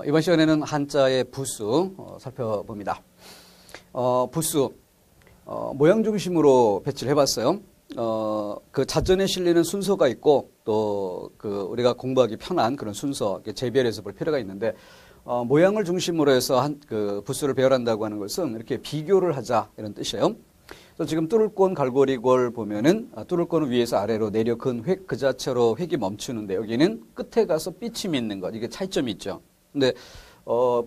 이번 시간에는 한자의 부수 살펴봅니다. 부수 모양 중심으로 배치를 해봤어요. 그 자전에 실리는 순서가 있고 또 우리가 공부하기 편한 그런 순서 재별해서 볼 필요가 있는데 모양을 중심으로 해서 그 부수를 배열한다고 하는 것은 이렇게 비교를 하자 이런 뜻이에요. 그래서 지금 뚫을권 갈고리골 보면은 뚫을권은 위에서 아래로 내려 근 획 그 자체로 획이 멈추는데 여기는 끝에 가서 삐침이 있는 것 이게 차이점이 있죠. 근데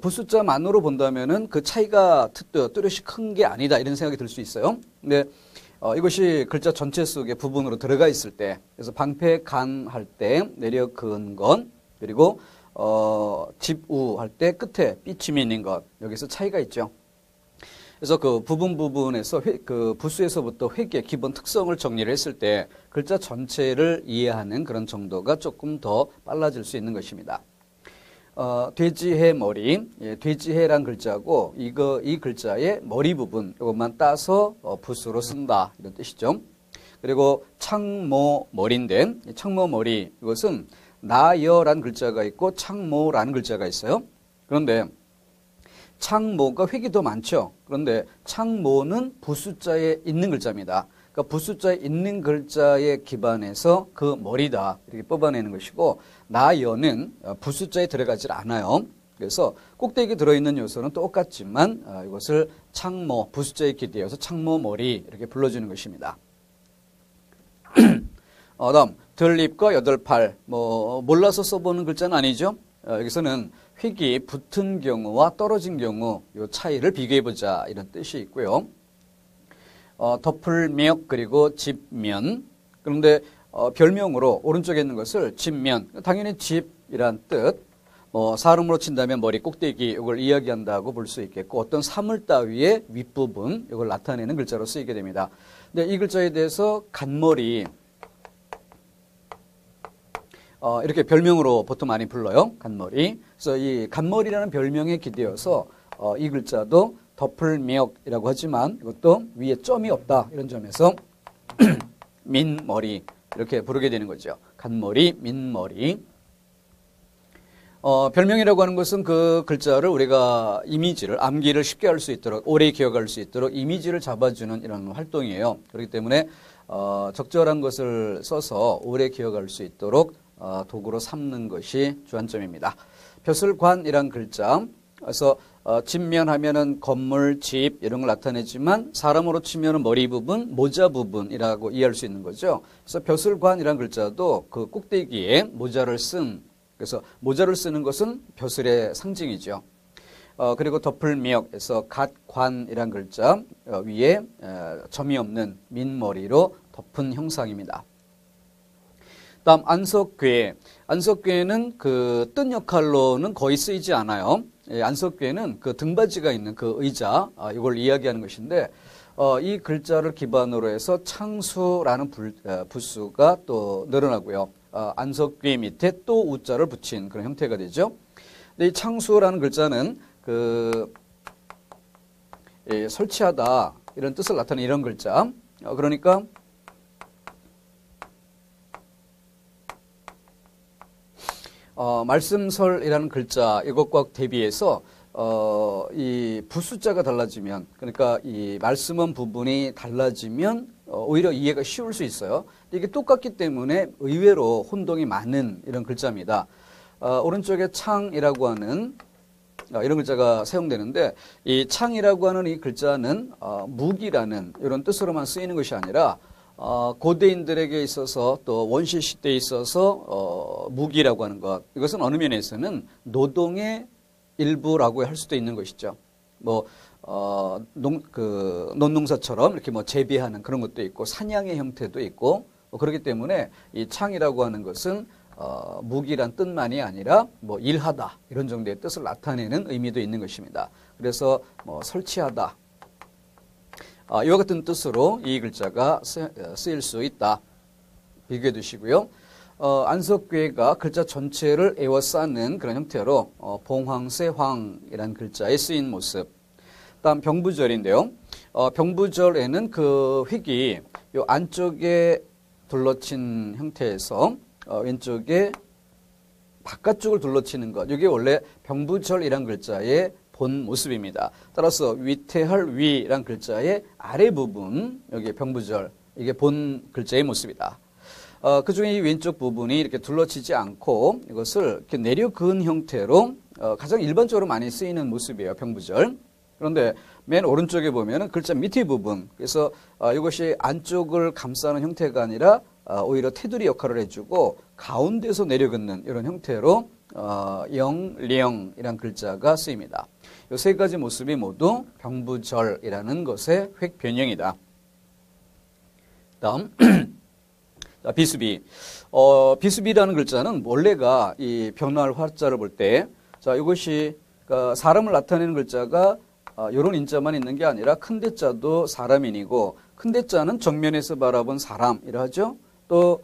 부수자만으로 본다면은 그 차이가 뚜렷이 큰 게 아니다 이런 생각이 들 수 있어요. 근데 이것이 글자 전체 속에 부분으로 들어가 있을 때, 그래서 방패 간 할 때 내려 근 것, 그리고 집우 할 때 끝에 삐침이 있는 것, 여기서 차이가 있죠. 그래서 그 부분에서 그 부수에서부터 획의 기본 특성을 정리를 했을 때 글자 전체를 이해하는 그런 정도가 조금 더 빨라질 수 있는 것입니다. 돼지해 머리, 돼지해란 글자고 이 글자의 머리 부분 이것만 따서 부수로 쓴다 이런 뜻이죠. 그리고 창모 머리인데 창모 머리 이것은 나여란 글자가 있고 창모라는 글자가 있어요. 그런데 창모가 획이 더 많죠. 그런데 창모는 부수자에 있는 글자입니다. 그러니까 부수자에 있는 글자에 기반해서 그 머리다 이렇게 뽑아내는 것이고 나여는 부수자에 들어가질 않아요. 그래서 꼭대기에 들어있는 요소는 똑같지만 이것을 창모, 부수자에 기대어서 창모 머리 이렇게 불러주는 것입니다. 다음 들립과 여덟팔 몰라서 써보는 글자는 아니죠. 여기서는 획이 붙은 경우와 떨어진 경우 이 차이를 비교해보자 이런 뜻이 있고요. 덮을미역 그리고 집면 그런데 별명으로 오른쪽에 있는 것을 집면 당연히 집이란 뜻 사람으로 친다면 머리 꼭대기 이걸 이야기한다고 볼 수 있겠고 어떤 사물 따위의 윗부분 이걸 나타내는 글자로 쓰이게 됩니다. 근데 이 글자에 대해서 간머리 이렇게 별명으로 보통 많이 불러요. 간머리. 그래서 이 간머리라는 별명에 기대어서 이 글자도 덮을미역이라고 하지만 이것도 위에 점이 없다 이런 점에서 민머리 이렇게 부르게 되는 거죠. 간머리, 민머리. 별명이라고 하는 것은 그 글자를 우리가 이미지를 암기를 쉽게 할 수 있도록 오래 기억할 수 있도록 이미지를 잡아주는 이런 활동이에요. 그렇기 때문에 적절한 것을 써서 오래 기억할 수 있도록 도구로 삼는 것이 주안점입니다. 벼슬관이란 글자 그래서 집면하면은 건물, 집 이런 걸 나타내지만 사람으로 치면은 머리 부분, 모자 부분이라고 이해할 수 있는 거죠. 그래서 벼슬관이란 글자도 그 꼭대기에 모자를 쓴 그래서 모자를 쓰는 것은 벼슬의 상징이죠. 그리고 덮을미역에서 갓관이란 글자 위에 점이 없는 민머리로 덮은 형상입니다. 다음 안석괴. 안석괴는 그 뜬 역할로는 거의 쓰이지 않아요. 안석괴는 그 등받이가 있는 그 의자 이걸 이야기하는 것인데 이 글자를 기반으로 해서 창수라는 부수가 또 늘어나고요. 안석괴 밑에 또 우자를 붙인 그런 형태가 되죠. 근데 이 창수라는 글자는 설치하다 이런 뜻을 나타내는 이런 글자. 그러니까 말씀설이라는 글자 이것과 대비해서 이 부수자가 달라지면 그러니까 이 말씀원 부분이 달라지면 오히려 이해가 쉬울 수 있어요. 이게 똑같기 때문에 의외로 혼동이 많은 이런 글자입니다. 오른쪽에 창이라고 하는 이런 글자가 사용되는데 이 창이라고 하는 이 글자는 무기라는 이런 뜻으로만 쓰이는 것이 아니라 고대인들에게 있어서 또 원시 시대에 있어서 무기라고 하는 것 이것은 어느 면에서는 노동의 일부라고 할 수도 있는 것이죠. 논농사처럼 이렇게 재배하는 그런 것도 있고 사냥의 형태도 있고 그렇기 때문에 이 창이라고 하는 것은 무기란 뜻만이 아니라 일하다 이런 정도의 뜻을 나타내는 의미도 있는 것입니다. 그래서 설치하다 이와 같은 뜻으로 이 글자가 쓰일 수 있다. 비교해 두시고요. 안석괴가 글자 전체를 에워싸는 그런 형태로 봉황쇠황이라는 글자에 쓰인 모습. 다음 병부절인데요. 병부절에는 그 획이 요 안쪽에 둘러친 형태에서 왼쪽에 바깥쪽을 둘러치는 것. 이게 원래 병부절이란 글자의 본 모습입니다. 따라서 위태할 위란 글자의 아래 부분, 여기 병부절, 이게 본 글자의 모습이다. 그 중에 이 왼쪽 부분이 이렇게 둘러치지 않고 이것을 이렇게 내려 그은 형태로 가장 일반적으로 많이 쓰이는 모습이에요. 병부절. 그런데 맨 오른쪽에 보면은 글자 밑에 부분, 그래서 이것이 안쪽을 감싸는 형태가 아니라 오히려 테두리 역할을 해주고 가운데서 내려긋는 이런 형태로 영령이란 글자가 쓰입니다. 이 세 가지 모습이 모두 병부절이라는 것의 획 변형이다. 다음 자, 비수비. 비수비라는 글자는 원래가 이 변화할 화자를 볼 때, 자, 이것이 사람을 나타내는 글자가 이런 인자만 있는 게 아니라 큰 대자도 사람인이고, 큰 대자는 정면에서 바라본 사람이라 하죠. 또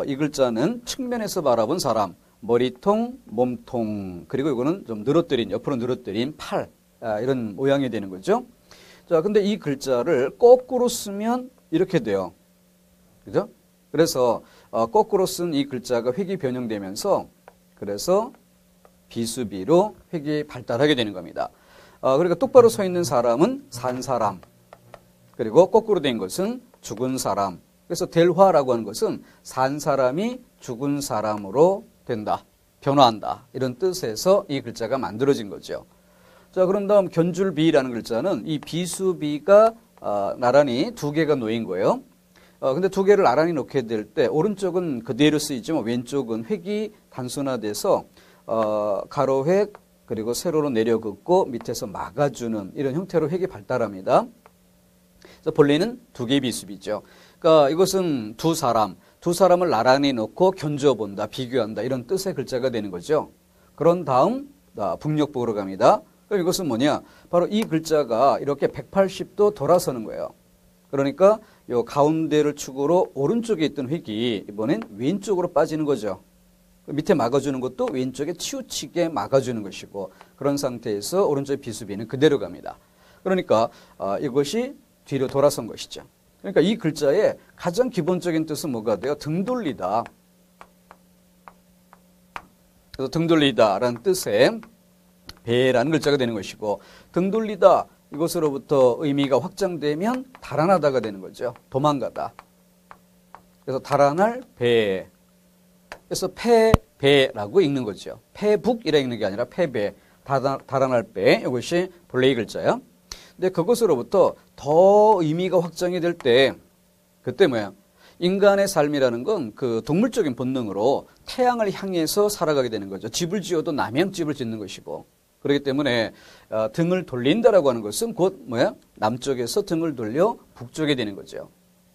이 글자는 측면에서 바라본 사람, 머리통, 몸통, 그리고 이거는 좀 늘어뜨린, 옆으로 늘어뜨린 팔, 이런 모양이 되는 거죠. 자, 근데 이 글자를 거꾸로 쓰면 이렇게 돼요. 그죠? 그래서 거꾸로 쓴 이 글자가 획이 변형되면서 그래서 비수비로 획이 발달하게 되는 겁니다. 그러니까 똑바로 서 있는 사람은 산 사람, 그리고 거꾸로 된 것은 죽은 사람. 그래서 델화라고 하는 것은 산 사람이 죽은 사람으로 된다, 변화한다, 이런 뜻에서 이 글자가 만들어진 거죠. 자, 그런 다음 견줄비라는 글자는 이 비수비가 나란히 두 개가 놓인 거예요. 근데 두 개를 나란히 놓게 될 때 오른쪽은 그대로 쓰이지만 왼쪽은 획이 단순화돼서 가로획 그리고 세로로 내려긋고 밑에서 막아주는 이런 형태로 획이 발달합니다. 그래서 본래는 두 개의 비수비죠. 그러니까 이것은 두 사람을 나란히 놓고 견주어본다, 비교한다, 이런 뜻의 글자가 되는 거죠. 그런 다음 북녘북으로 갑니다. 그럼 이것은 뭐냐? 바로 이 글자가 이렇게 180도 돌아서는 거예요. 그러니까 요 가운데를 축으로 오른쪽에 있던 획이 이번엔 왼쪽으로 빠지는 거죠. 밑에 막아주는 것도 왼쪽에 치우치게 막아주는 것이고, 그런 상태에서 오른쪽 비수비는 그대로 갑니다. 그러니까 이것이 뒤로 돌아선 것이죠. 그러니까 이 글자의 가장 기본적인 뜻은 뭐가 돼요? 등 돌리다. 그래서 등 돌리다라는 뜻의 배라는 글자가 되는 것이고, 등 돌리다, 이것으로부터 의미가 확장되면 달아나다가 되는 거죠. 도망가다. 그래서 달아날 배. 그래서 패배라고 읽는 거죠. 패북이라 읽는 게 아니라 패배, 달아날 배. 이것이 본래의 글자야. 근데 그것으로부터 더 의미가 확장이 될 때, 그때 뭐야? 인간의 삶이라는 건 그 동물적인 본능으로 태양을 향해서 살아가게 되는 거죠. 집을 지어도 남향집을 짓는 것이고, 그렇기 때문에 등을 돌린다라고 하는 것은 곧 뭐야? 남쪽에서 등을 돌려 북쪽에 되는 거죠.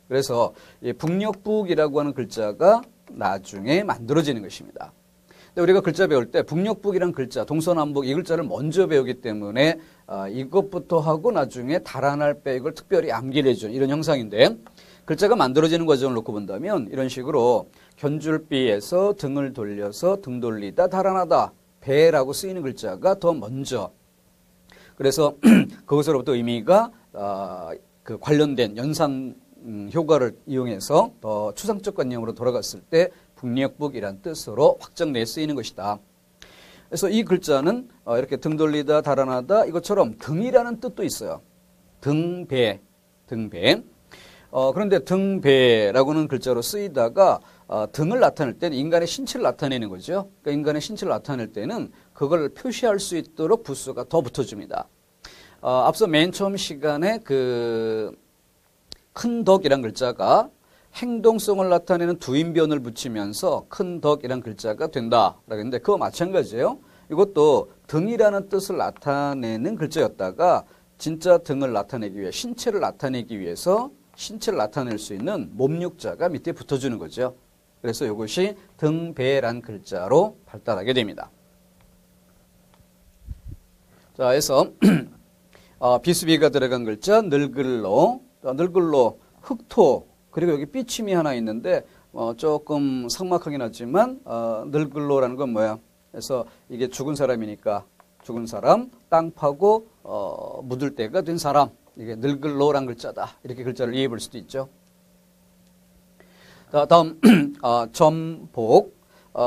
그래서 북녘북이라고 하는 글자가 나중에 만들어지는 것입니다. 근데 우리가 글자 배울 때 북녘북이라는 글자, 동서남북 이 글자를 먼저 배우기 때문에 이것부터 하고 나중에 달아날 배, 이걸 특별히 암기를 해주는 이런 형상인데, 글자가 만들어지는 과정을 놓고 본다면 이런 식으로 견줄비에서 등을 돌려서 등 돌리다, 달아나다, 배라고 쓰이는 글자가 더 먼저, 그래서 그것으로부터 의미가 그 관련된 연산 효과를 이용해서 더 추상적 관념으로 돌아갔을 때 북녘북이란 뜻으로 확장돼 쓰이는 것이다. 그래서 이 글자는 이렇게 등 돌리다, 달아나다, 이것처럼 등이라는 뜻도 있어요. 등배. 그런데 등배라고는 글자로 쓰이다가 등을 나타낼 때는 인간의 신체를 나타내는 거죠. 그러니까 인간의 신체를 나타낼 때는 그걸 표시할 수 있도록 부수가 더 붙어줍니다. 앞서 맨 처음 시간에 그 큰 덕이란 글자가 행동성을 나타내는 두인변을 붙이면서 큰 덕이란 글자가 된다라고 했는데, 그거 마찬가지예요. 이것도 등이라는 뜻을 나타내는 글자였다가 진짜 등을 나타내기 위해, 신체를 나타내기 위해서 신체를 나타낼 수 있는 몸육자가 밑에 붙어주는 거죠. 그래서 이것이 등배란 글자로 발달하게 됩니다. 자, 그래서 비수비가 들어간 글자 늙을로, 흑토, 그리고 여기 삐침이 하나 있는데 조금 삭막하긴 하지만 늙을로라는 건 뭐야? 그래서 이게 죽은 사람이니까 죽은 사람, 땅 파고 묻을 때가 된 사람, 이게 늙을로란 글자다, 이렇게 글자를 이해해 볼 수도 있죠. 다음 점복.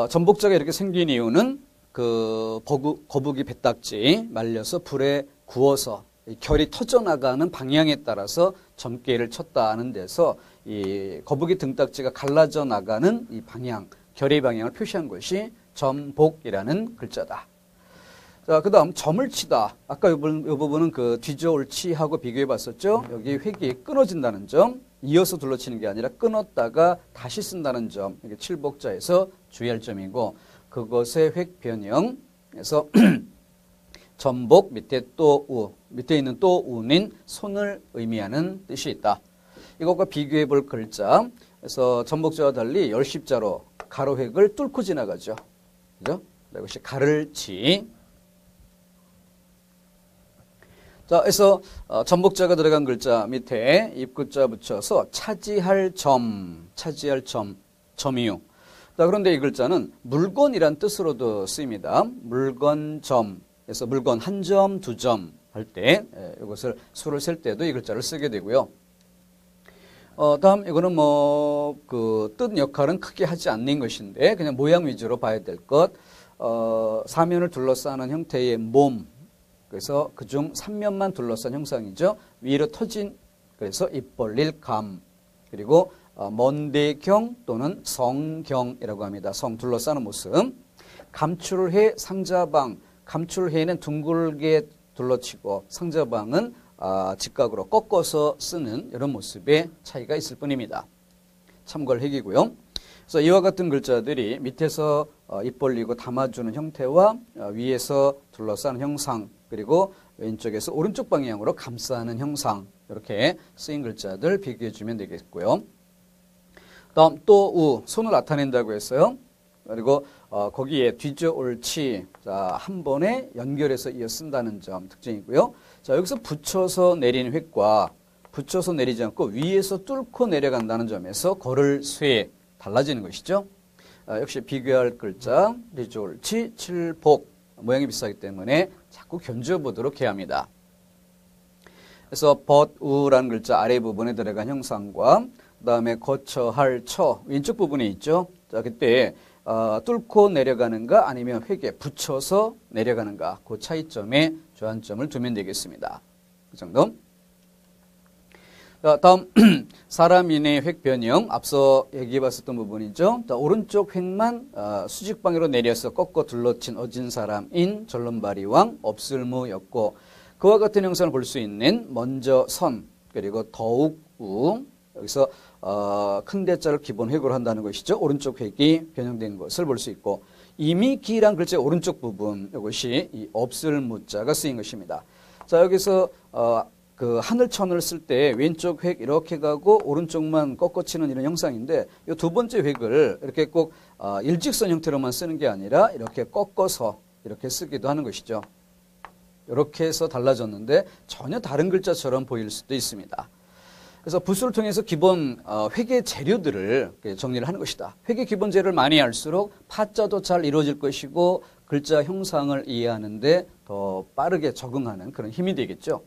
전복자가 이렇게 생긴 이유는 그 거북이 뱃딱지 말려서 불에 구워서 이 결이 터져나가는 방향에 따라서 점괘를 쳤다는 데서 이 거북이 등딱지가 갈라져 나가는 이 방향, 결의 방향을 표시한 것이 점복이라는 글자다. 자, 그 다음 점을 치다. 아까 이 부분은 그 뒤져 옳지하고 비교해 봤었죠. 여기 획이 끊어진다는 점, 이어서 둘러치는 게 아니라 끊었다가 다시 쓴다는 점, 이게 칠복자에서 주의할 점이고, 그것의 획 변형에서 점복 밑에 또 우, 밑에 있는 또 우는 손을 의미하는 뜻이 있다. 이것과 비교해 볼 글자. 그래서 전복자와 달리 열십자로 가로획을 뚫고 지나가죠. 그죠? 이것이 가를치. 자, 그래서 전복자가 들어간 글자 밑에 입구자 붙여서 차지할 점, 점이요. 자, 그런데 이 글자는 물건이란 뜻으로도 쓰입니다. 물건점. 그래서 물건 한 점, 두 점 할 때 이것을 수를 셀 때도 이 글자를 쓰게 되고요. 다음 이거는 뭐 그 뜻 역할은 크게 하지 않는 것인데 그냥 모양 위주로 봐야 될 것. 사면을 둘러싸는 형태의 몸. 그래서 그중 3면만 둘러싼 형상이죠. 위로 터진 그래서 입 벌릴 감. 그리고 먼대경 또는 성경이라고 합니다. 성 둘러싸는 모습. 감출해 상자방. 감출해는 둥글게 둘러치고 상자방은 직각으로 꺾어서 쓰는 이런 모습의 차이가 있을 뿐입니다. 참고할 핵이고요. 그래서 이와 같은 글자들이 밑에서 입 벌리고 담아주는 형태와 위에서 둘러싸는 형상 그리고 왼쪽에서 오른쪽 방향으로 감싸는 형상 이렇게 쓰인 글자들 비교해 주면 되겠고요. 다음 또 우, 손을 나타낸다고 했어요. 그리고 거기에 뒤져 옳지 자, 한 번에 연결해서 이어 쓴다는 점 특징이고요. 자, 여기서 붙여서 내리는 획과 붙여서 내리지 않고 위에서 뚫고 내려간다는 점에서 걸을 쇠 달라지는 것이죠. 역시 비교할 글자 뒤져 옳지 칠복 모양이 비슷하기 때문에 자꾸 견주어보도록 해야 합니다. 그래서 벗우라는 글자 아래 부분에 들어간 형상과 그 다음에 거쳐 할 처 왼쪽 부분에 있죠. 자, 그때 뚫고 내려가는가 아니면 획에 붙여서 내려가는가 그 차이점에 주안점을 두면 되겠습니다. 그 정도. 자, 다음 사람인의 획 변형 앞서 얘기해 봤었던 부분이죠. 자, 오른쪽 획만 수직방향으로 내려서 꺾어 둘러친 어진 사람인 절름발이왕 업슬무였고 그와 같은 형상을 볼 수 있는 먼저 선 그리고 더욱 우 여기서 큰 대자를 기본 획으로 한다는 것이죠. 오른쪽 획이 변형된 것을 볼 수 있고 이미 기란 글자의 오른쪽 부분 이것이 이 업슬무자가 쓰인 것입니다. 자, 여기서 그 하늘천을 쓸 때 왼쪽 획 이렇게 가고 오른쪽만 꺾어치는 이런 형상인데 이 두 번째 획을 이렇게 꼭 일직선 형태로만 쓰는 게 아니라 이렇게 꺾어서 이렇게 쓰기도 하는 것이죠. 이렇게 해서 달라졌는데 전혀 다른 글자처럼 보일 수도 있습니다. 그래서 부수를 통해서 기본 획의 재료들을 정리를 하는 것이다. 획의 기본 재료를 많이 알수록 파자도 잘 이루어질 것이고 글자 형상을 이해하는데 더 빠르게 적응하는 그런 힘이 되겠죠.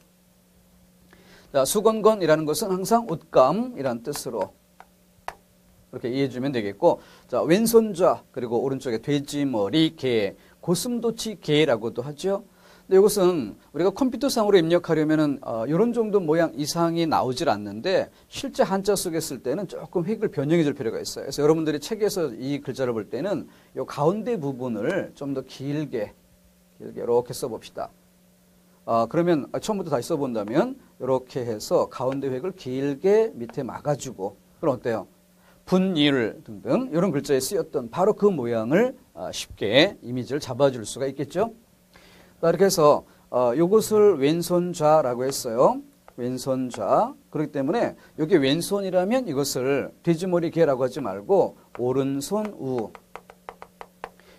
자, 수건건이라는 것은 항상 옷감이라는 뜻으로 이렇게 이해해 주면 되겠고 자, 왼손좌 그리고 오른쪽에 돼지머리 개 고슴도치 개라고도 하죠. 근데 이것은 우리가 컴퓨터상으로 입력하려면은 이런 정도 모양 이상이 나오질 않는데 실제 한자 속에 쓸 때는 조금 획을 변형해 줄 필요가 있어요. 그래서 여러분들이 책에서 이 글자를 볼 때는 이 가운데 부분을 좀 더 길게 이렇게 써봅시다. 그러면 처음부터 다시 써본다면 이렇게 해서 가운데 획을 길게 밑에 막아주고 그럼 어때요? 분일 등등 이런 글자에 쓰였던 바로 그 모양을 쉽게 이미지를 잡아줄 수가 있겠죠. 이렇게 해서 이것을 왼손좌라고 했어요. 왼손좌. 그렇기 때문에 여기 왼손이라면 이것을 돼지머리 개라고 하지 말고 오른손 우.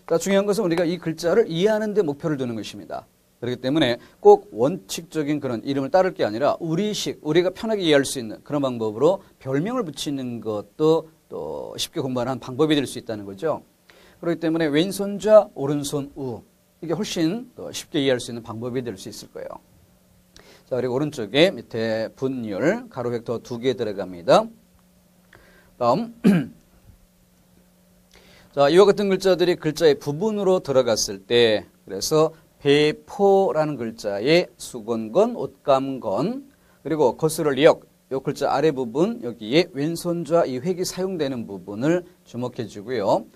자, 중요한 것은 우리가 이 글자를 이해하는 데 목표를 두는 것입니다. 그렇기 때문에 꼭 원칙적인 그런 이름을 따를 게 아니라 우리식, 우리가 편하게 이해할 수 있는 그런 방법으로 별명을 붙이는 것도 또 쉽게 공부하는 방법이 될 수 있다는 거죠. 그렇기 때문에 왼손좌, 오른손 우. 이게 훨씬 더 쉽게 이해할 수 있는 방법이 될 수 있을 거예요. 자, 그리고 오른쪽에 밑에 분율, 가로획 더 2개 들어갑니다. 다음. 자, 이와 같은 글자들이 글자의 부분으로 들어갔을 때, 그래서 배포라는 글자에 수건건, 옷감건, 그리고 거스를 리역, 요 글자 아래 부분 여기에 왼손좌 이 획이 사용되는 부분을 주목해 주고요.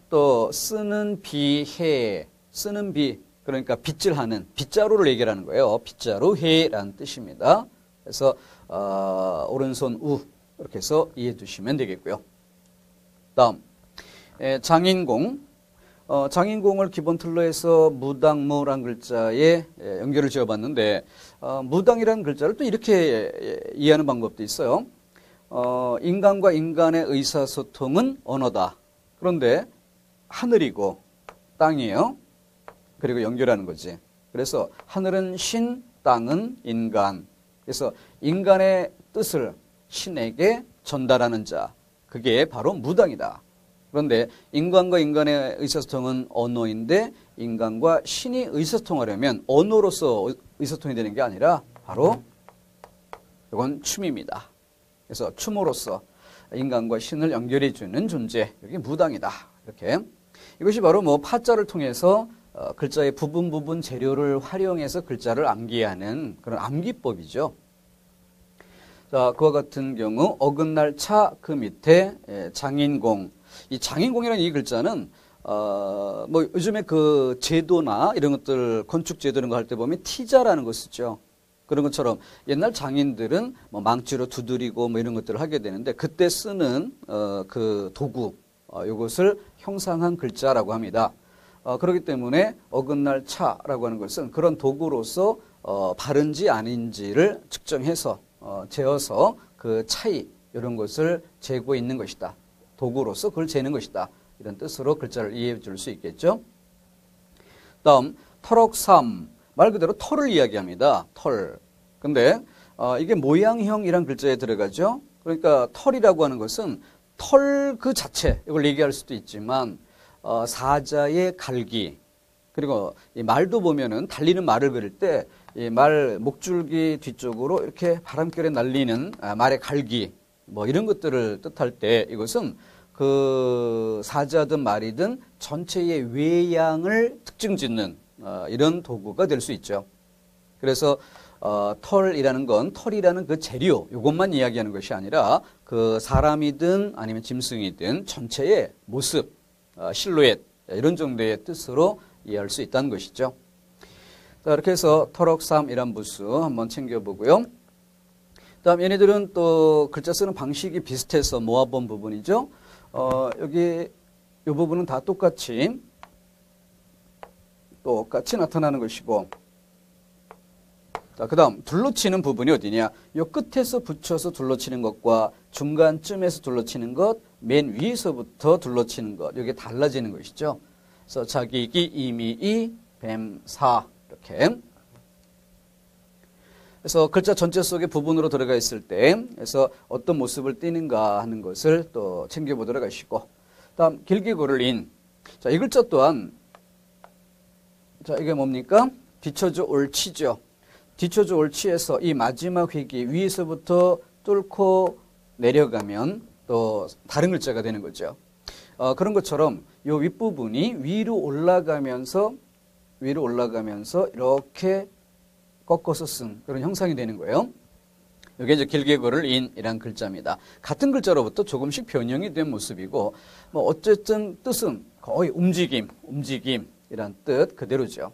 또 쓰는 비해, 쓰는 비, 그러니까 빗질하는 빗자루를 얘기하는 거예요. 빗자루 해라는 뜻입니다. 그래서 오른손 우 이렇게 해서 이해해 두시면 되겠고요. 다음 장인공. 장인공을 기본 틀로 해서 무당무란 글자에 연결을 지어봤는데 무당이라는 글자를 또 이렇게 이해하는 방법도 있어요. 인간과 인간의 의사소통은 언어다. 그런데 하늘이고 땅이에요. 그리고 연결하는 거지. 그래서 하늘은 신, 땅은 인간. 그래서 인간의 뜻을 신에게 전달하는 자. 그게 바로 무당이다. 그런데 인간과 인간의 의사소통은 언어인데 인간과 신이 의사소통하려면 언어로서 의사소통이 되는 게 아니라 바로 이건 춤입니다. 그래서 춤으로써 인간과 신을 연결해 주는 존재. 이게 무당이다. 이렇게. 이것이 바로 뭐 파자를 통해서 글자의 부분 재료를 활용해서 글자를 암기하는 그런 암기법이죠. 자, 그와 같은 경우 어긋날 차 그 밑에 장인공. 이 장인공이라는 이 글자는 뭐 요즘에 그 제도나 이런 것들 건축 제도 이런 거 할 때 보면 T자라는 거 쓰죠. 그런 것처럼 옛날 장인들은 뭐 망치로 두드리고 뭐 이런 것들을 하게 되는데 그때 쓰는 그 도구 이것을 형상한 글자라고 합니다. 그렇기 때문에 어긋날 차라고 하는 것은 그런 도구로서 바른지 아닌지를 측정해서 재어서 그 차이 이런 것을 재고 있는 것이다. 도구로서 그걸 재는 것이다. 이런 뜻으로 글자를 이해해 줄 수 있겠죠. 다음 털옥삼. 말 그대로 털을 이야기합니다. 털. 근데 이게 모양형이란 글자에 들어가죠. 그러니까 털이라고 하는 것은 털 그 자체 이걸 얘기할 수도 있지만 사자의 갈기 그리고 이 말도 보면은 달리는 말을 그릴 때 이 말 목줄기 뒤쪽으로 이렇게 바람결에 날리는 말의 갈기 뭐 이런 것들을 뜻할 때 이것은 그 사자든 말이든 전체의 외양을 특징 짓는 이런 도구가 될 수 있죠. 그래서 털이라는 건 털이라는 그 재료 이것만 이야기하는 것이 아니라 그 사람이든 아니면 짐승이든 전체의 모습, 실루엣 이런 정도의 뜻으로 이해할 수 있다는 것이죠. 자, 이렇게 해서 털옥삼이란 부수 한번 챙겨보고요. 다음 얘네들은 또 글자 쓰는 방식이 비슷해서 모아본 부분이죠. 여기 이 부분은 다 똑같이 나타나는 것이고 자, 그 다음 둘러치는 부분이 어디냐. 이 끝에서 붙여서 둘러치는 것과 중간쯤에서 둘러치는 것, 맨 위에서부터 둘러치는 것 이게 달라지는 것이죠. 그래서 자기기, 이미이, 뱀사 이렇게 그래서 글자 전체 속에 부분으로 들어가 있을 때 그래서 어떤 모습을 띠는가 하는 것을 또 챙겨보도록 하시고 다음 길게 고를 인. 자, 이 글자 또한 자, 이게 뭡니까? 뒤쳐져 옳치죠. 뒤쳐져 옳치에서 이 마지막 획이 위에서부터 뚫고 내려가면 또 다른 글자가 되는 거죠. 그런 것처럼 이 윗부분이 위로 올라가면서 이렇게 꺾어서 쓴 그런 형상이 되는 거예요. 이게 이제 길게 고를 인이란 글자입니다. 같은 글자로부터 조금씩 변형이 된 모습이고 뭐 어쨌든 뜻은 거의 움직임이란 뜻 그대로죠.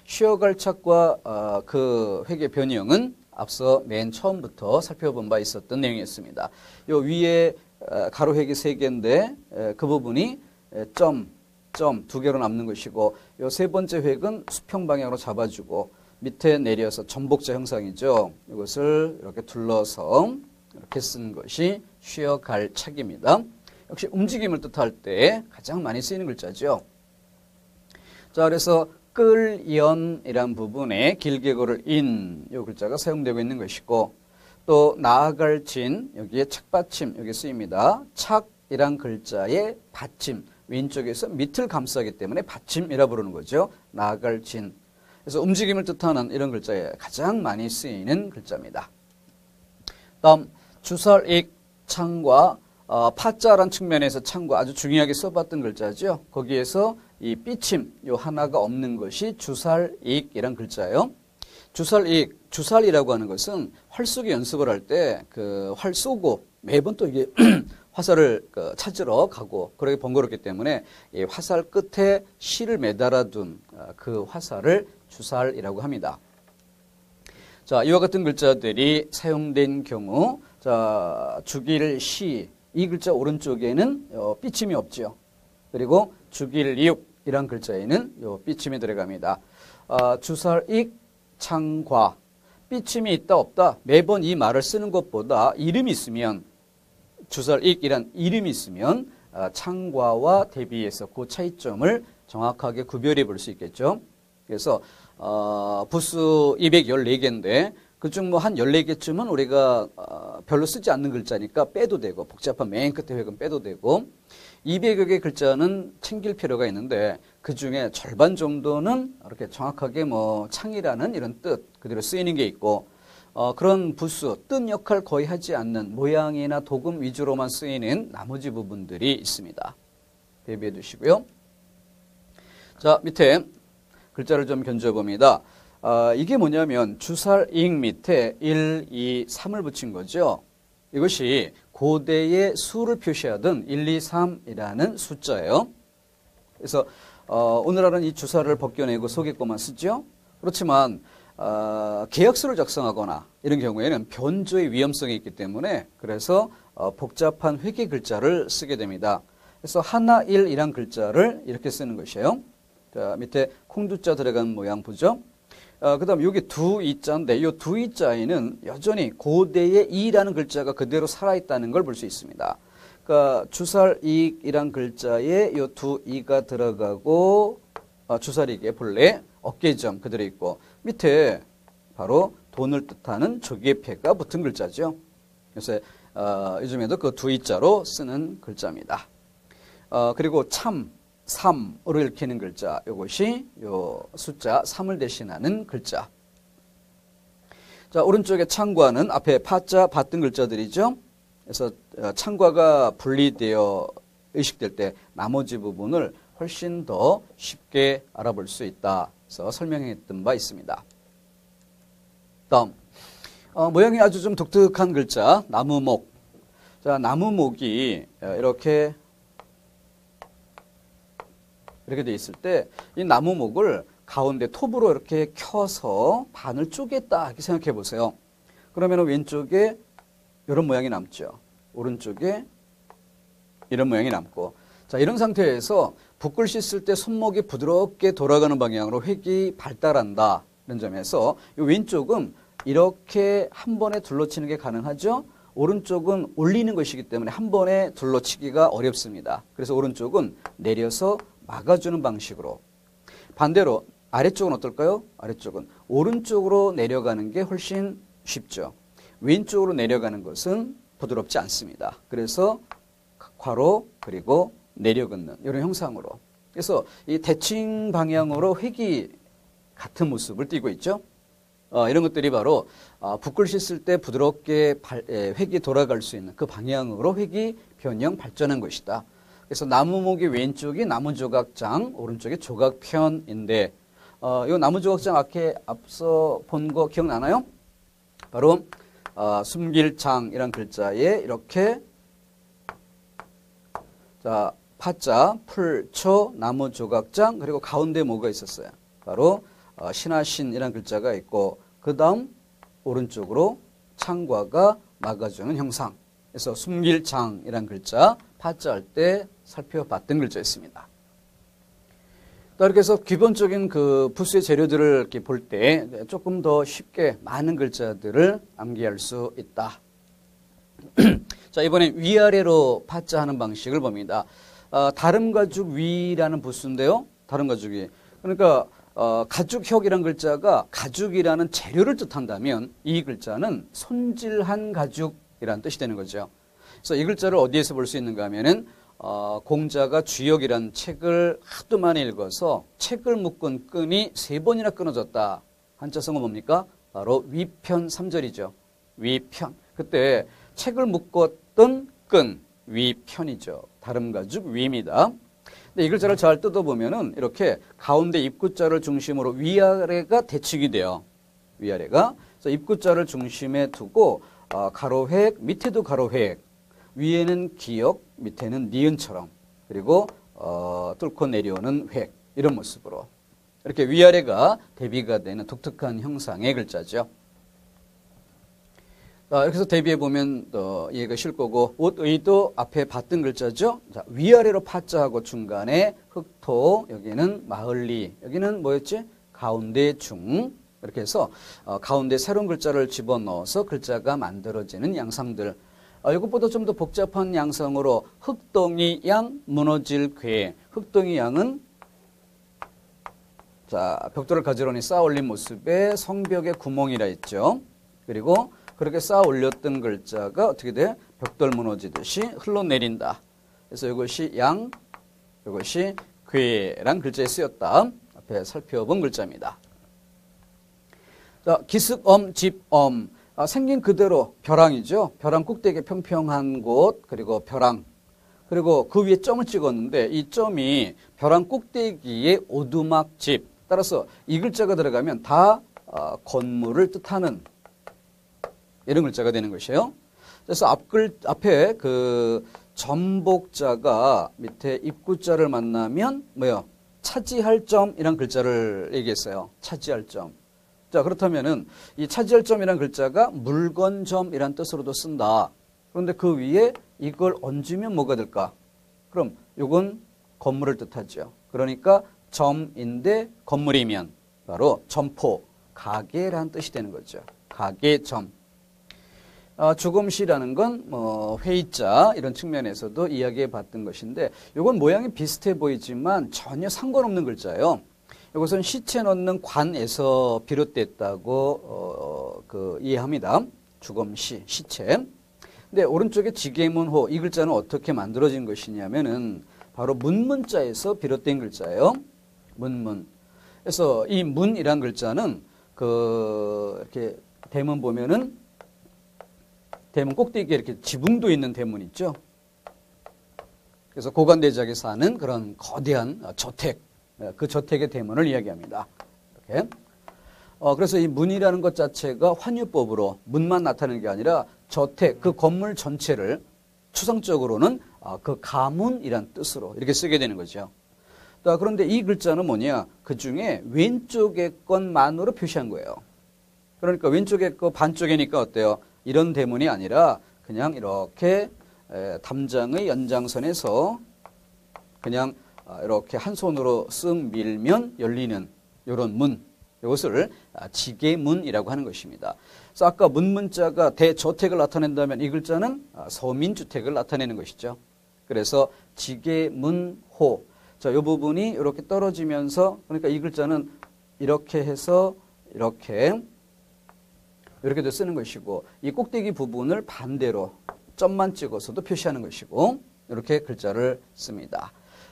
쉬어갈 착과 그 획의 변형은 앞서 맨 처음부터 살펴본 바 있었던 내용이었습니다. 요 위에 가로 획이 3개인데 그 부분이 점 두 개로 남는 것이고 요 세 번째 획은 수평 방향으로 잡아주고 밑에 내려서 전복자 형상이죠. 이것을 이렇게 둘러서 이렇게 쓴 것이 쉬어갈 착입니다. 역시 움직임을 뜻할 때 가장 많이 쓰이는 글자죠. 자, 그래서 끌연이란 부분에 길게 고를 인, 이 글자가 사용되고 있는 것이고 또 나아갈 진, 여기에 착받침 여기 쓰입니다. 착이란 글자의 받침, 왼쪽에서 밑을 감싸기 때문에 받침이라 부르는 거죠. 나아갈 진. 그래서 움직임을 뜻하는 이런 글자에 가장 많이 쓰이는 글자입니다. 다음 주설익 창과 파자란 측면에서 참고 아주 중요하게 써봤던 글자죠. 거기에서 이 삐침 요 하나가 없는 것이 주살익이란 글자예요. 주살익, 주살이라고 하는 것은 활 쏘기 연습을 할 때 그 활 쏘고 매번 또 이게 화살을 찾으러 가고 그러게 번거롭기 때문에 이 화살 끝에 실을 매달아둔 그 화살을 주살이라고 합니다. 자, 이와 같은 글자들이 사용된 경우, 자, 죽일 시, 이 글자 오른쪽에는 삐침이 없죠. 그리고 죽일 이육이란 글자에는 삐침이 들어갑니다. 주살익, 창과, 삐침이 있다 없다 매번 이 말을 쓰는 것보다 이름이 있으면, 주살익이란 이름이 있으면 창과와 대비해서 그 차이점을 정확하게 구별해 볼 수 있겠죠. 그래서 부수 214개인데 그중 뭐 한 14개쯤은 우리가 별로 쓰지 않는 글자니까 빼도 되고, 복잡한 맨 끝에 획은 빼도 되고, 200여 개 글자는 챙길 필요가 있는데 그 중에 절반 정도는 이렇게 정확하게 뭐 창이라는 이런 뜻 그대로 쓰이는 게 있고, 그런 부수, 뜻 역할 거의 하지 않는 모양이나 도금 위주로만 쓰이는 나머지 부분들이 있습니다. 대비해 두시고요. 자, 밑에 글자를 좀 견져봅니다. 이게 뭐냐면 주살익 밑에 1, 2, 3을 붙인 거죠. 이것이 고대의 수를 표시하던 1, 2, 3이라는 숫자예요. 그래서 오늘날은 이 주사를 벗겨내고 속에 것만 쓰죠. 그렇지만 계약서를 작성하거나 이런 경우에는 변조의 위험성이 있기 때문에 그래서 복잡한 회계 글자를 쓰게 됩니다. 그래서 하나 일이란 글자를 이렇게 쓰는 것이에요. 자, 밑에 콩두자 들어간 모양 보죠. 그 다음 여기 두 이자인데 이 두 이자에는 여전히 고대의 이라는 글자가 그대로 살아있다는 걸 볼 수 있습니다. 그러니까 주살익이란 글자에 이 두 이가 들어가고 주살익의 본래 어깨점 그대로 있고 밑에 바로 돈을 뜻하는 조개패가 붙은 글자죠. 그래서 요즘에도 그 두 이자로 쓰는 글자입니다. 그리고 참, 3으로 읽히는 글자, 이것이 요 숫자 3을 대신하는 글자. 자, 오른쪽에 창과는 앞에 파자 받던 글자들이죠. 그래서 창과가 분리되어 의식될 때 나머지 부분을 훨씬 더 쉽게 알아볼 수 있다. 그래서 설명했던 바 있습니다. 다음, 모양이 아주 좀 독특한 글자, 나무목. 자, 나무목이 이렇게 되어 있을 때 이 나무목을 가운데 톱으로 이렇게 켜서 반을 쪼갰다 이렇게 생각해 보세요. 그러면 왼쪽에 이런 모양이 남죠. 오른쪽에 이런 모양이 남고, 자, 이런 상태에서 붓글씨 쓸 때 손목이 부드럽게 돌아가는 방향으로 획이 발달한다 이런 점에서 이 왼쪽은 이렇게 한 번에 둘러치는 게 가능하죠. 오른쪽은 올리는 것이기 때문에 한 번에 둘러치기가 어렵습니다. 그래서 오른쪽은 내려서 막아주는 방식으로, 반대로 아래쪽은 어떨까요? 아래쪽은 오른쪽으로 내려가는 게 훨씬 쉽죠. 왼쪽으로 내려가는 것은 부드럽지 않습니다. 그래서 괄호 그리고 내려긋는 이런 형상으로, 그래서 이 대칭 방향으로 획이 같은 모습을 띠고 있죠. 이런 것들이 바로 붓글씨 쓸 때 부드럽게 획이 돌아갈 수 있는 그 방향으로 획이 변형 발전한 것이다. 그래서 나무목이 왼쪽이 나무조각장, 오른쪽이 조각편인데, 이 나무조각장 앞서 본 거 기억나나요? 바로 숨길장이란 글자에 이렇게 자 파자, 풀초, 나무조각장, 그리고 가운데 뭐가 있었어요? 바로 신하신이란 글자가 있고, 그 다음 오른쪽으로 창과가 막아주는 형상. 그래서 숨길장이란 글자 파자 할 때 살펴봤던 글자였습니다. 이렇게 해서 기본적인 그 부수의 재료들을 이렇게 볼 때 조금 더 쉽게 많은 글자들을 암기할 수 있다. 자, 이번엔 위아래로 파자 하는 방식을 봅니다. 다름가죽 위라는 부수인데요. 다름가죽이. 그러니까 가죽혁이라는 글자가 가죽이라는 재료를 뜻한다면 이 글자는 손질한 가죽이라는 뜻이 되는 거죠. 그래서 이 글자를 어디에서 볼 수 있는가 하면은 공자가 주역이라는 책을 하도 많이 읽어서 책을 묶은 끈이 3번이나 끊어졌다. 한자성은 뭡니까? 바로 위편 3절이죠. 위편. 그때 책을 묶었던 끈, 위편이죠. 다름 가죽 위입니다. 근데 이 글자를 잘 뜯어보면은 이렇게 가운데 입구자를 중심으로 위아래가 대칭이 돼요. 위아래가. 그래서 입구자를 중심에 두고 가로획, 밑에도 가로획, 위에는 기역, 밑에는 니은처럼, 그리고 뚫고 내려오는 획, 이런 모습으로 이렇게 위아래가 대비가 되는 독특한 형상의 글자죠. 이렇게 해서 대비해 보면 이해가 쉴 거고, 옷의도 앞에 봤던 글자죠. 자, 위아래로 파자하고 중간에 흑토, 여기는 마을리, 여기는 뭐였지? 가운데 중. 이렇게 해서 가운데 새로운 글자를 집어넣어서 글자가 만들어지는 양상들. 이것보다 좀 더 복잡한 양상으로 흑동이 양, 무너질 괴. 흑동이 양은 자, 벽돌을 가지런히 쌓아 올린 모습에 성벽에 구멍이라 했죠. 그리고 그렇게 쌓아 올렸던 글자가 어떻게 돼? 벽돌 무너지듯이 흘러내린다. 그래서 이것이 양, 이것이 괴란 글자에 쓰였다. 앞에 살펴본 글자입니다. 자, 기슭엄, 집엄. 생긴 그대로 벼랑이죠. 벼랑 꼭대기 평평한 곳, 그리고 벼랑. 그리고 그 위에 점을 찍었는데 이 점이 벼랑 꼭대기의 오두막 집. 따라서 이 글자가 들어가면 다 건물을 뜻하는 이런 글자가 되는 것이에요. 그래서 앞에 그 전복자가 밑에 입구자를 만나면 뭐요? 차지할 점이란 글자를 얘기했어요. 차지할 점. 자, 그렇다면은 이 차지할 점이란 글자가 물건점이란 뜻으로도 쓴다. 그런데 그 위에 이걸 얹으면 뭐가 될까? 그럼 이건 건물을 뜻하죠. 그러니까 점인데 건물이면 바로 점포, 가게란 뜻이 되는 거죠. 가게점. 주검시라는 건 회의자 이런 측면에서도 이야기해 봤던 것인데 이건 모양이 비슷해 보이지만 전혀 상관없는 글자예요. 이것은 시체 넣는 관에서 비롯됐다고 이해합니다. 주검시, 시체. 근데 오른쪽에 지게문호 이 글자는 어떻게 만들어진 것이냐면은 바로 문문자에서 비롯된 글자예요. 문문. 그래서 이 문이란 글자는 이렇게 대문 보면은 대문 꼭대기에 이렇게 지붕도 있는 대문 있죠. 그래서 고관대작에 사는 그런 거대한 저택, 그 저택의 대문을 이야기합니다. 이렇게. 그래서 이 문이라는 것 자체가 환유법으로 문만 나타내는 게 아니라 저택, 그 건물 전체를 추상적으로는 그 가문이란 뜻으로 이렇게 쓰게 되는 거죠. 그런데 이 글자는 뭐냐? 그 중에 왼쪽의 것만으로 표시한 거예요. 그러니까 왼쪽의 거 반쪽이니까 어때요? 이런 대문이 아니라 그냥 이렇게 담장의 연장선에서 그냥 이렇게 한 손으로 쓱 밀면 열리는 이런 문, 이것을 지게문이라고 하는 것입니다. 그래서 아까 문문자가 대저택을 나타낸다면 이 글자는 서민주택을 나타내는 것이죠. 그래서 지게문호. 자, 이 부분이 이렇게 떨어지면서 그러니까 이 글자는 이렇게 해서 이렇게도 쓰는 것이고 이 꼭대기 부분을 반대로 점만 찍어서도 표시하는 것이고 이렇게 글자를 씁니다.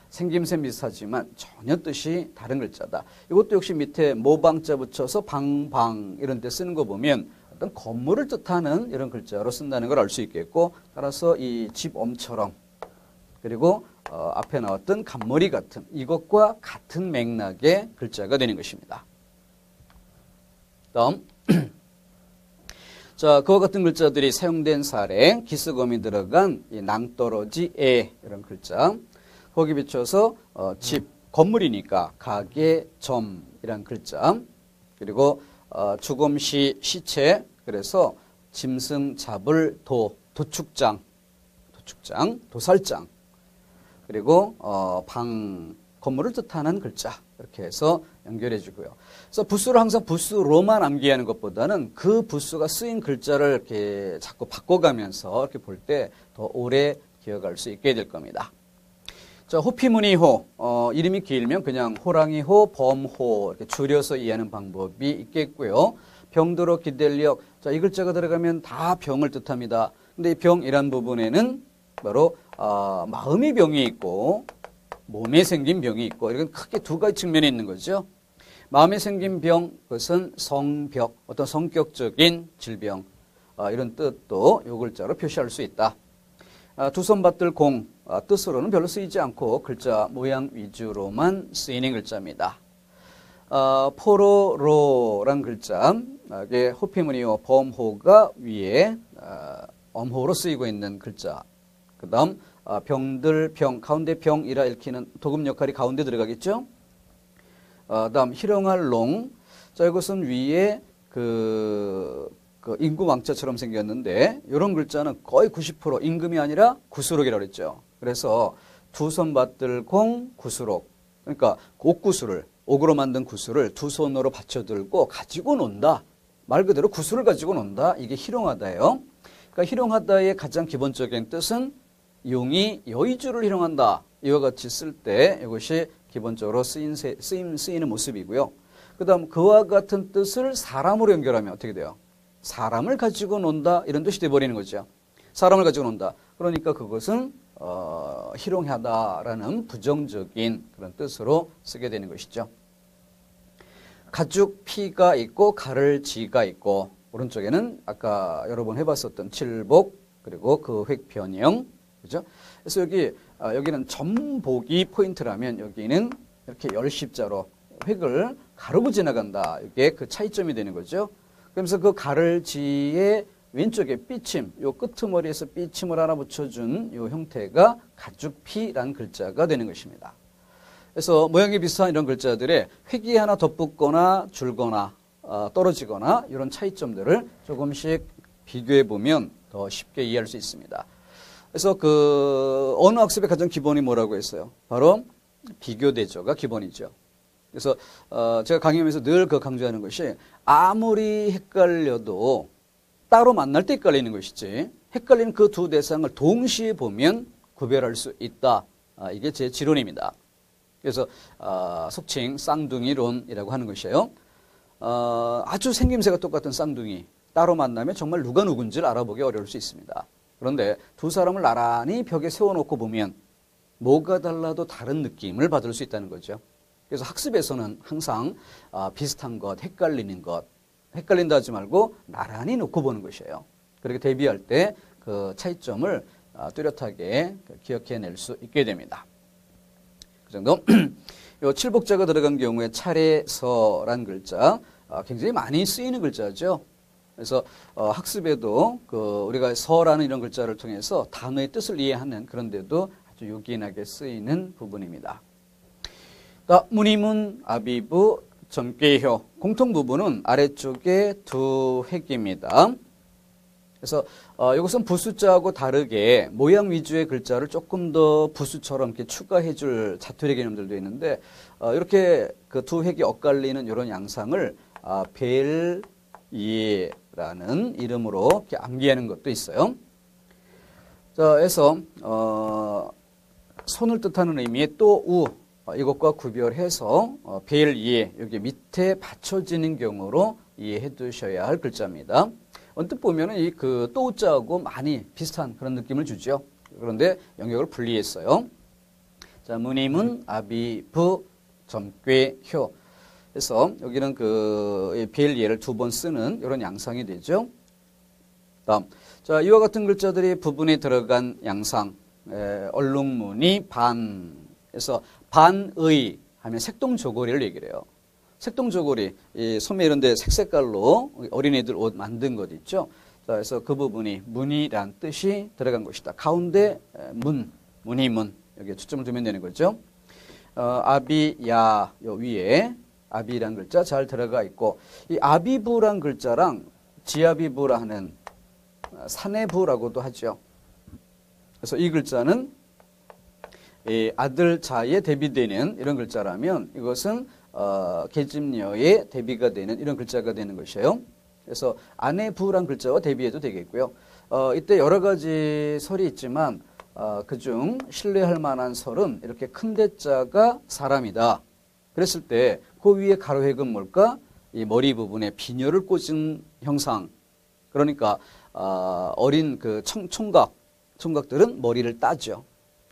생김새 비슷하지만 전혀 뜻이 다른 글자다. 이것도 역시 밑에 모방자 붙여서 방방 이런 데 쓰는 거 보면 어떤 건물을 뜻하는 이런 글자로 쓴다는 걸 알 수 있겠고 따라서 이 집엄처럼 그리고 앞에 나왔던 간머리 같은 이것과 같은 맥락의 글자가 되는 것입니다. 다음 자, 그와 같은 글자들이 사용된 사례, 기슭엄이 들어간 이 낭떠러지에 이런 글자 거기 비춰서 집, 건물이니까 가게, 점이란 글자 그리고 주검시, 시체 그래서 짐승 잡을 도축장, 도살장 그리고 방, 건물을 뜻하는 글자 이렇게 해서 연결해 주고요. 그래서 부수를 항상 부수로만 암기하는 것보다는 그 부수가 쓰인 글자를 이렇게 자꾸 바꿔가면서 이렇게 볼 때 더 오래 기억할 수 있게 될 겁니다. 자, 호피무늬호, 이름이 길면 그냥 호랑이호, 범호 이렇게 줄여서 이해하는 방법이 있겠고요. 병들어 기댈력, 자, 이 글자가 들어가면 다 병을 뜻합니다. 근데 이 병이란 부분에는 바로 마음의 병이 있고 몸에 생긴 병이 있고 이건 크게 두 가지 측면이 있는 거죠. 마음에 생긴 병, 그것은 성벽, 어떤 성격적인 질병 이런 뜻도 이 글자로 표시할 수 있다. 두 손 받들 공, 뜻으로는 별로 쓰이지 않고 글자 모양 위주로만 쓰이는 글자입니다. 포로로란 글자, 이게 호피무늬어 범호가 위에 엄호로 쓰이고 있는 글자. 그 다음 병들, 병, 가운데 병이라 읽히는 도금 역할이 가운데 들어가겠죠. 다음 희롱할 롱. 자, 이것은 위에 그 임금 왕자처럼 생겼는데 이런 글자는 거의 90% 임금이 아니라 구수록이라고 그랬죠. 그래서 두 손 받들 공 구수록. 그러니까 옥구수를, 옥으로 만든 구수를 두 손으로 받쳐들고 가지고 논다. 말 그대로 구수를 가지고 논다. 이게 희롱하다예요. 그러니까 희롱하다의 가장 기본적인 뜻은 용이 여의주를 희롱한다. 이와 같이 쓸 때 이것이 기본적으로 쓰이는 모습이고요. 그 다음 그와 같은 뜻을 사람으로 연결하면 어떻게 돼요? 사람을 가지고 논다 이런 뜻이 돼버리는 거죠. 사람을 가지고 논다. 그러니까 그것은 희롱하다라는 부정적인 그런 뜻으로 쓰게 되는 것이죠. 가죽 피가 있고 가를지가 있고 오른쪽에는 아까 여러 번 해봤었던 칠복 그리고 그 획변형 그죠? 그래서 여기는 점복이 포인트라면 여기는 이렇게 열십자로 획을 가르고 지나간다. 이게 그 차이점이 되는 거죠. 그러면서 그 가를지의 왼쪽에 삐침, 요 끄트머리에서 삐침을 하나 붙여준 요 형태가 가죽피라는 글자가 되는 것입니다. 그래서 모양이 비슷한 이런 글자들에 획이 하나 덧붙거나 줄거나 떨어지거나 이런 차이점들을 조금씩 비교해 보면 더 쉽게 이해할 수 있습니다. 그래서 그 언어 학습의 가장 기본이 뭐라고 했어요? 바로 비교대조가 기본이죠. 그래서 제가 강의하면서 늘 그 강조하는 것이 아무리 헷갈려도 따로 만날 때 헷갈리는 것이지 헷갈리는 그 두 대상을 동시에 보면 구별할 수 있다. 이게 제 지론입니다. 그래서 속칭 쌍둥이론이라고 하는 것이에요. 아주 생김새가 똑같은 쌍둥이 따로 만나면 정말 누가 누군지를 알아보기 어려울 수 있습니다. 그런데 두 사람을 나란히 벽에 세워놓고 보면 뭐가 달라도 다른 느낌을 받을 수 있다는 거죠. 그래서 학습에서는 항상 비슷한 것, 헷갈리는 것, 헷갈린다 하지 말고 나란히 놓고 보는 것이에요. 그렇게 대비할 때 그 차이점을 뚜렷하게 기억해낼 수 있게 됩니다. 그 정도. 요 칠복자가 들어간 경우에 차례서란 글자 굉장히 많이 쓰이는 글자죠. 그래서 학습에도 우리가 서라는 이런 글자를 통해서 단어의 뜻을 이해하는 그런데도 아주 요긴하게 쓰이는 부분입니다. 문이문, 아비부, 점괘효 공통 부분은 아래쪽에 두 획입니다. 그래서 이것은 부수자하고 다르게 모양 위주의 글자를 조금 더 부수처럼 이렇게 추가해줄 자투리 개념들도 있는데 이렇게 그 두 획이 엇갈리는 이런 양상을 벨이라는 이름으로 이렇게 암기하는 것도 있어요. 자, 그래서 손을 뜻하는 의미의 또 우 이것과 구별해서 벨이에 여기 밑에 받쳐지는 경우로 이해해 두셔야 할 글자입니다. 언뜻 보면은 이 그 또자하고 많이 비슷한 그런 느낌을 주죠. 그런데 영역을 분리했어요. 자, 문이문, 아비부, 점괘효. 그래서 여기는 그 벨예를 두 번 쓰는 이런 양상이 되죠. 다음, 자 이와 같은 글자들이 부분에 들어간 양상, 얼룩무늬 반. 그래서 반의 하면 색동저고리를 얘기를 해요. 색동저고리, 이 소매 이런 데 색색깔로 어린이들 옷 만든 것 있죠. 자, 그래서 그 부분이 문이란 뜻이 들어간 것이다. 가운데 문이문, 여기에 초점을 두면 되는 거죠. 아비야, 요 위에 아비란 글자 잘 들어가 있고, 이 아비부란 글자랑 지아비부라 하는 사내부라고도 하죠. 그래서 이 글자는 이 아들 자에 대비되는 이런 글자라면 이것은 계집녀에 대비가 되는 이런 글자가 되는 것이에요. 그래서 아내부란 글자와 대비해도 되겠고요. 이때 여러 가지 설이 있지만 그중 신뢰할 만한 설은 이렇게 큰 대자가 사람이다. 그랬을 때 그 위에 가로획은 뭘까? 이 머리 부분에 비녀를 꽂은 형상. 그러니까 어린 그 총각들은 머리를 따죠.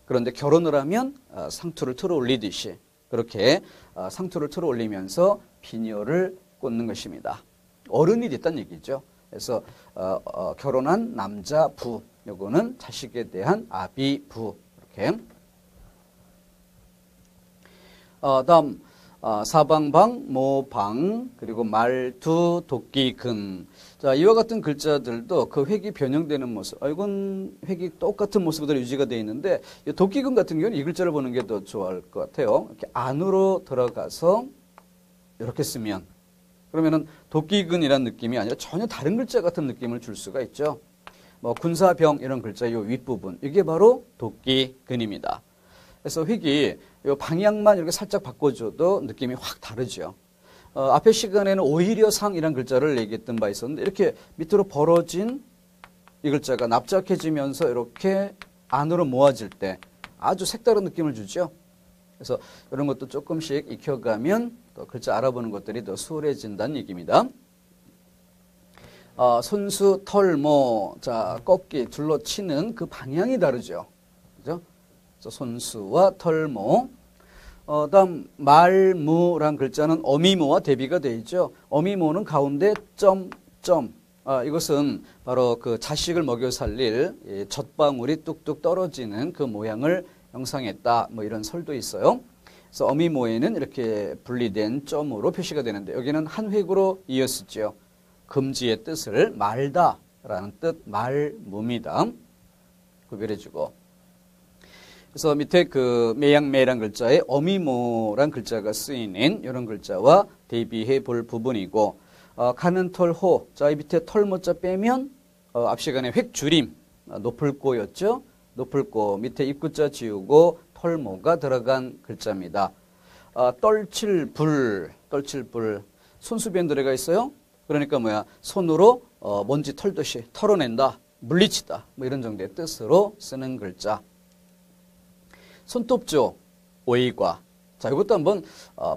그런데 결혼을 하면 상투를 틀어 올리듯이 그렇게 상투를 틀어 올리면서 비녀를 꽂는 것입니다. 어른이 됐다는 얘기죠. 그래서 결혼한 남자 부 요거는 자식에 대한 아비부. 이렇게. 다음 사방방, 모방, 그리고 말두, 도끼근. 자, 이와 같은 글자들도 그 획이 변형되는 모습. 이건 획이 똑같은 모습으로 유지가 되어 있는데 이 도끼근 같은 경우는 이 글자를 보는 게 더 좋을 것 같아요. 이렇게 안으로 들어가서 이렇게 쓰면 그러면은 도끼근이라는 느낌이 아니라 전혀 다른 글자 같은 느낌을 줄 수가 있죠. 뭐 군사병 이런 글자 요 윗부분 이게 바로 도끼근입니다. 그래서 획이 요 방향만 이렇게 살짝 바꿔줘도 느낌이 확 다르죠. 앞에 시간에는 오히려 상이란 글자를 얘기했던 바 있었는데 이렇게 밑으로 벌어진 이 글자가 납작해지면서 이렇게 안으로 모아질 때 아주 색다른 느낌을 주죠. 그래서 이런 것도 조금씩 익혀가면 또 글자 알아보는 것들이 더 수월해진다는 얘기입니다. 손수, 털모, 자, 꺾기, 둘러치는 그 방향이 다르죠. 그죠? 손수와 털모. 다음 말무란 글자는 어미모와 대비가 되어 있죠. 어미모는 가운데 점. 이것은 바로 그 자식을 먹여 살릴 젖방울이 뚝뚝 떨어지는 그 모양을 형상했다. 뭐 이런 설도 있어요. 그래서 어미모에는 이렇게 분리된 점으로 표시가 되는데 여기는 한 획으로 이었었죠. 금지의 뜻을 말다라는 뜻 말무입니다. 구별해주고. 그래서 밑에 그 매양매란 글자에 어미모란 글자가 쓰이는 이런 글자와 대비해 볼 부분이고 가는 털호. 자, 이 밑에 털모자 빼면 앞 시간에 획줄임 높을꼬였죠. 높을꼬 밑에 입구자 지우고 털모가 들어간 글자입니다. 떨칠불 손수변 들어가 있어요. 그러니까 뭐야 손으로 먼지 털듯이 털어낸다, 물리치다 뭐 이런 정도의 뜻으로 쓰는 글자. 손톱조 오이과. 자, 이것도 한번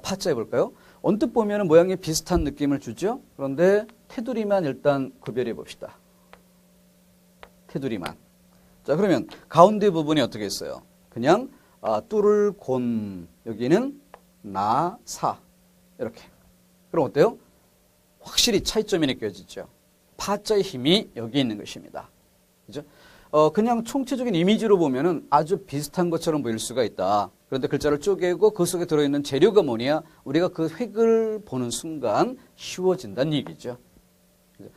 파자 해볼까요? 언뜻 보면 모양이 비슷한 느낌을 주죠. 그런데 테두리만 일단 구별해 봅시다. 테두리만. 자, 그러면 가운데 부분이 어떻게 있어요? 그냥 뚫을 곤, 여기는 나사 이렇게. 그럼 어때요? 확실히 차이점이 느껴지죠. 파자의 힘이 여기 있는 것입니다. 그죠? 그냥 총체적인 이미지로 보면은 아주 비슷한 것처럼 보일 수가 있다. 그런데 글자를 쪼개고 그 속에 들어있는 재료가 뭐냐? 우리가 그 획을 보는 순간 쉬워진다는 얘기죠. 그죠?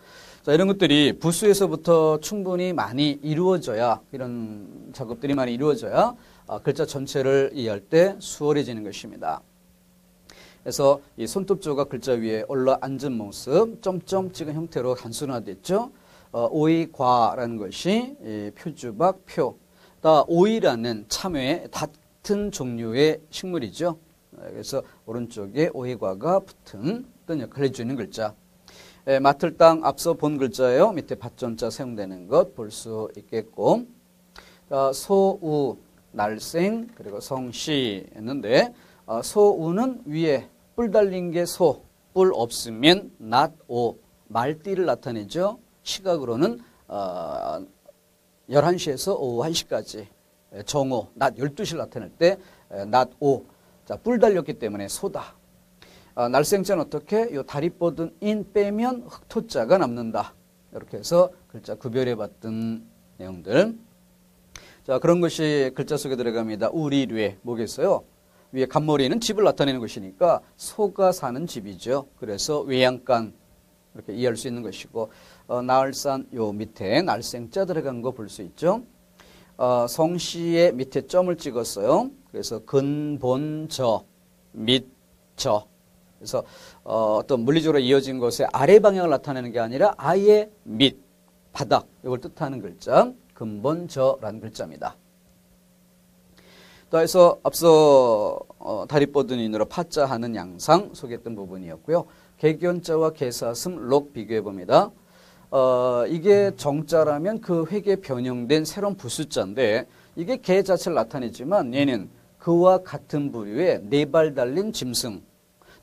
자, 이런 것들이 부수에서부터 충분히 많이 이루어져야, 이런 작업들이 많이 이루어져야 글자 전체를 이해할 때 수월해지는 것입니다. 그래서 이 손톱조가 글자 위에 올라앉은 모습, 점점 찍은 형태로 단순화됐죠. 오이과라는 것이 표주박 표. 오이라는 참외 같은 종류의 식물이죠. 그래서 오른쪽에 오이과가 붙은 어떤 역할을 해주는 글자. 맡을 땅 앞서 본 글자예요. 밑에 밭전자 사용되는 것 볼 수 있겠고. 소우, 날생, 그리고 성시 했는데 소우는 위에 뿔 달린 게 소, 뿔 없으면 낫오, 말띠를 나타내죠. 시각으로는 11시에서 오후 1시까지 정오, 낮 12시를 나타낼 때 낫오. 자, 뿔 달렸기 때문에 소다. 날생자는 어떻게? 요 다리 뻗은 인 빼면 흑토자가 남는다. 이렇게 해서 글자 구별해 봤던 내용들. 자, 그런 것이 글자 속에 들어갑니다. 우리뢰, 뭐겠어요? 위에 간머리는 집을 나타내는 것이니까 소가 사는 집이죠. 그래서 외양간 이렇게 이해할 수 있는 것이고, 나을산 요 밑에 날생자 들어간 거 볼 수 있죠. 성시의 밑에 점을 찍었어요. 그래서 근본저, 밑저. 그래서 어떤 물리적으로 이어진 것의 아래 방향을 나타내는 게 아니라 아예 밑, 바닥 이걸 뜻하는 글자, 근본저라는 글자입니다. 그래서 앞서 다리 뻗은 인으로 파자하는 양상 소개했던 부분이었고요. 개견자와 개사슴, 록 비교해 봅니다. 이게 정자라면 그 획에 변형된 새로운 부수자인데 이게 개 자체를 나타내지만 얘는 그와 같은 부류의 네 발 달린 짐승.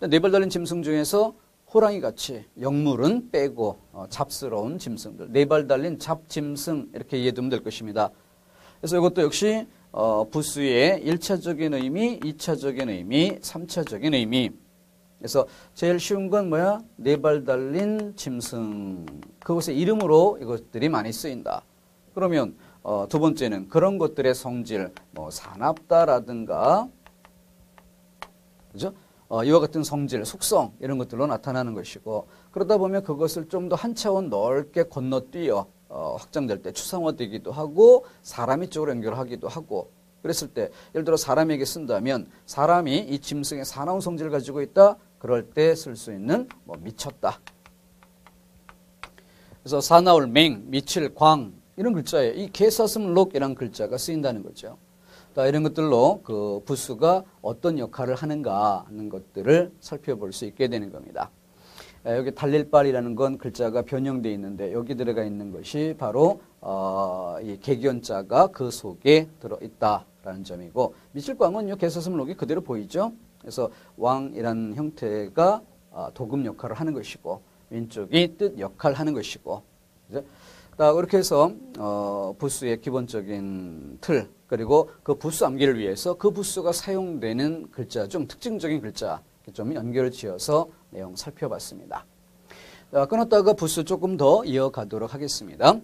네 발 달린 짐승 중에서 호랑이 같이 영물은 빼고 잡스러운 짐승들, 네 발 달린 잡짐승 이렇게 이해되면 될 것입니다. 그래서 이것도 역시 부수의 1차적인 의미, 2차적인 의미, 3차적인 의미. 그래서 제일 쉬운 건 뭐야? 네 발 달린 짐승. 그것의 이름으로 이것들이 많이 쓰인다. 그러면 두 번째는 그런 것들의 성질, 뭐 사납다라든가, 그죠? 이와 같은 성질, 속성 이런 것들로 나타나는 것이고, 그러다 보면 그것을 좀 더 한 차원 넓게 건너뛰어 확장될 때 추상화되기도 하고 사람이 쪽으로 연결하기도 하고, 그랬을 때 예를 들어 사람에게 쓴다면 사람이 이 짐승의 사나운 성질을 가지고 있다, 그럴 때 쓸 수 있는 뭐 미쳤다. 그래서 사나울 맹, 미칠 광 이런 글자에 이 개사슴록이라는 글자가 쓰인다는 거죠. 이런 것들로 그 부수가 어떤 역할을 하는가 하는 것들을 살펴볼 수 있게 되는 겁니다. 여기 달릴발이라는 건 글자가 변형되어 있는데 여기 들어가 있는 것이 바로 이 개견자가 그 속에 들어있다라는 점이고, 미칠광은 이 개사슴록이 그대로 보이죠. 그래서 왕이라는 형태가 도금 역할을 하는 것이고 왼쪽이 뜻 역할을 하는 것이고, 그죠? 그렇게 해서 부수의 기본적인 틀, 그리고 그 부수 암기를 위해서 그 부수가 사용되는 글자 중 특징적인 글자 좀 연결을 지어서 내용 살펴봤습니다. 끊었다가 부수 조금 더 이어가도록 하겠습니다.